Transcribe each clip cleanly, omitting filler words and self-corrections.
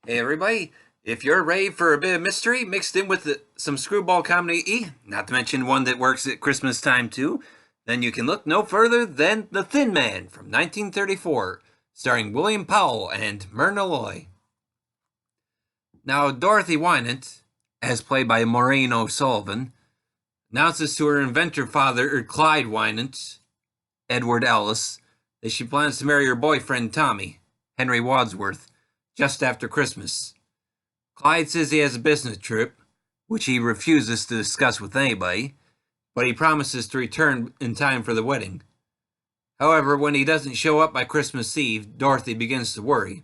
Hey everybody, if you're ready for a bit of mystery mixed in with some screwball comedy, not to mention one that works at Christmas time too, then you can look no further than The Thin Man from 1934, starring William Powell and Myrna. Now, Dorothy Wynant, as played by Maureen O'Sullivan, announces to her inventor father, Clyde Wynant, Edward Ellis, that she plans to marry her boyfriend Tommy, Henry Wadsworth, just after Christmas. Clyde says he has a business trip, which he refuses to discuss with anybody, but he promises to return in time for the wedding. However, when he doesn't show up by Christmas Eve, Dorothy begins to worry.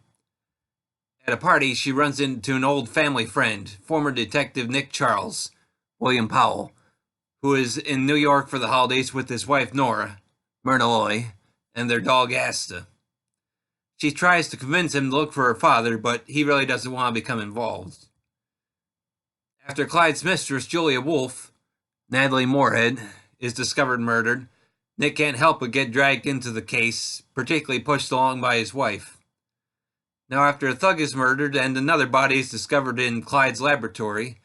At a party, she runs into an old family friend, former Detective Nick Charles, William Powell, who is in New York for the holidays with his wife Nora, Myrna, and their dog Asta. She tries to convince him to look for her father, but he really doesn't want to become involved. After Clyde's mistress, Julia Wolfe, Natalie Moorhead, is discovered murdered, Nick can't help but get dragged into the case, particularly pushed along by his wife. Now, after a thug is murdered and another body is discovered in Clyde's laboratory,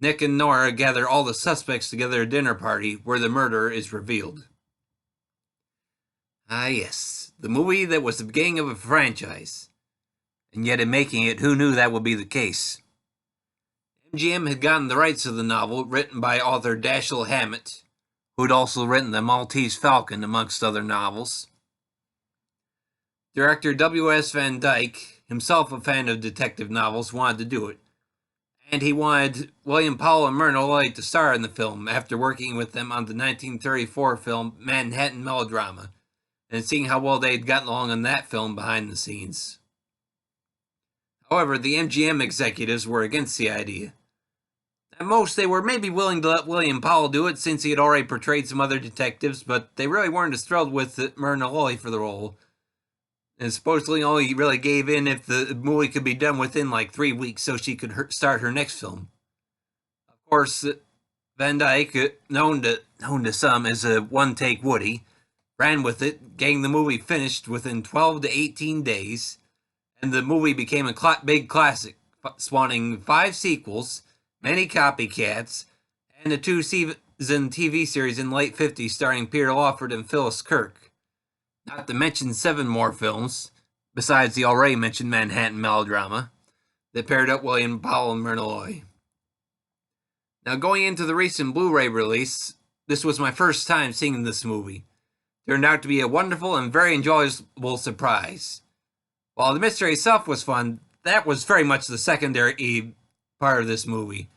Nick and Nora gather all the suspects together at a dinner party where the murderer is revealed. Ah, yes, the movie that was the beginning of a franchise. And yet in making it, who knew that would be the case? MGM had gotten the rights to the novel, written by author Dashiell Hammett, who had also written The Maltese Falcon, amongst other novels. Director W.S. Van Dyke, himself a fan of detective novels, wanted to do it. And he wanted William Powell and Myrna to star in the film after working with them on the 1934 film Manhattan Melodrama, and seeing how well they had gotten along on that film behind the scenes. However, the MGM executives were against the idea. At most, they were maybe willing to let William Powell do it since he had already portrayed some other detectives, but they really weren't as thrilled with Myrna for the role, and supposedly only really gave in if the movie could be done within like 3 weeks so she could start her next film. Of course, Van Dyke, known to some as a one-take Woody, ran with it, getting the movie finished within 12 to 18 days, and the movie became a big classic, spawning 5 sequels, many copycats, and a 2-season TV series in the late 50s starring Peter Lawford and Phyllis Kirk. Not to mention 7 more films, besides the already mentioned Manhattan Melodrama, that paired up William Powell and Myrna. Now, going into the recent Blu-ray release, this was my first time seeing this movie. Turned out to be a wonderful and very enjoyable surprise. While the mystery itself was fun, that was very much the secondary part of this movie.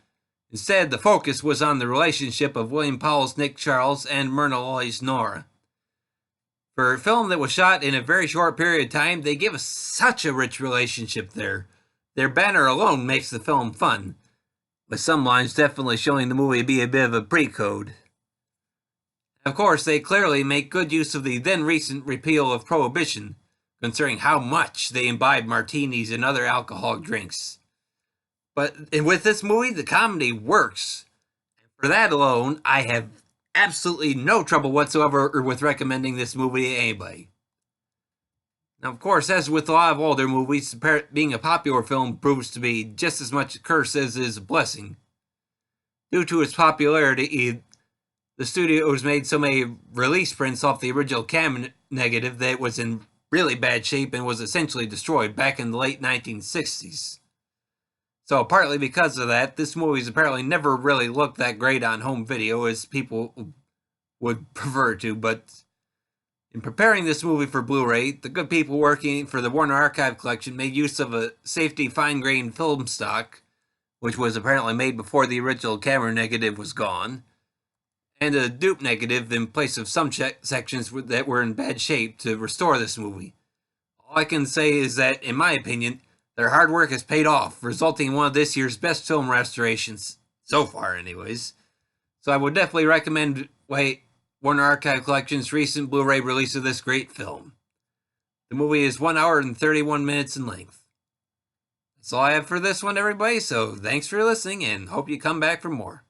Instead, the focus was on the relationship of William Powell's Nick Charles and Myrna Nora. For a film that was shot in a very short period of time, they give us such a rich relationship there. Their banner alone makes the film fun, with some lines definitely showing the movie to be a bit of a pre-code. Of course, they clearly make good use of the then-recent repeal of Prohibition, considering how much they imbibe martinis and other alcoholic drinks. But with this movie, the comedy works. For that alone, I have absolutely no trouble whatsoever with recommending this movie to anybody. Now, of course, as with a lot of older movies, being a popular film proves to be just as much a curse as it is a blessing. Due to its popularity, the studios made so many release prints off the original camera negative that it was in really bad shape and was essentially destroyed back in the late 1960s. So partly because of that, this movie's apparently never really looked that great on home video as people would prefer to, but in preparing this movie for Blu-ray, the good people working for the Warner Archive Collection made use of a safety fine-grained film stock, which was apparently made before the original camera negative was gone, and a dupe negative in place of some sections that were in bad shape to restore this movie. All I can say is that, in my opinion, their hard work has paid off, resulting in one of this year's best film restorations, so far anyways. So I would definitely recommend Warner Archive Collection's recent Blu-ray release of this great film. The movie is 1 hour and 31 minutes in length. That's all I have for this one, everybody, so thanks for listening, and hope you come back for more.